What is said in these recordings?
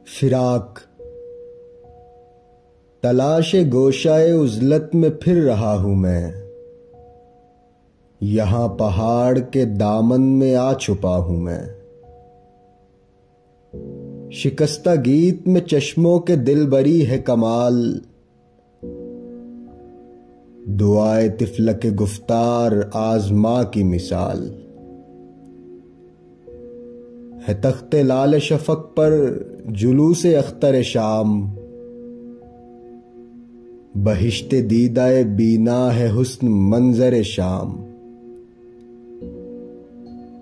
फिराक तलाशे गोशाए उज़लत में फिर रहा हूं मैं, यहां पहाड़ के दामन में आ छुपा हूं मैं। शिकस्ता गीत में चश्मों के दिलबरी है कमाल, दुआए तिफलक गुफ्तार आज़मा की मिसाल। है तख्ते लाल शफक पर जुलूसे अख्तर शाम, बहिश्ते दीदाए बीना है हुस्न मंजर शाम।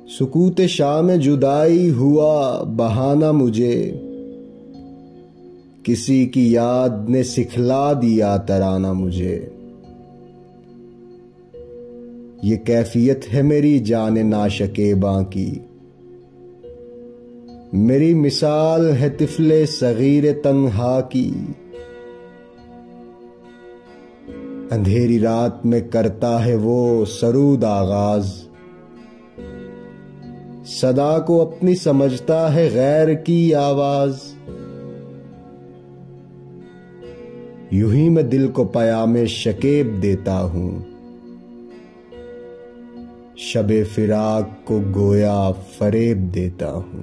सुकूत शाम जुदाई हुआ बहाना मुझे, किसी की याद ने सिखला दिया तराना मुझे। ये कैफियत है मेरी जाने नाशकेबां की, मेरी मिसाल है तिफले सगीर तन्हा की। अंधेरी रात में करता है वो सरूद आगाज, सदा को अपनी समझता है गैर की आवाज। यूं ही मैं दिल को पयामे शकेब देता हूं, शबे फिराक को गोया फरेब देता हूं।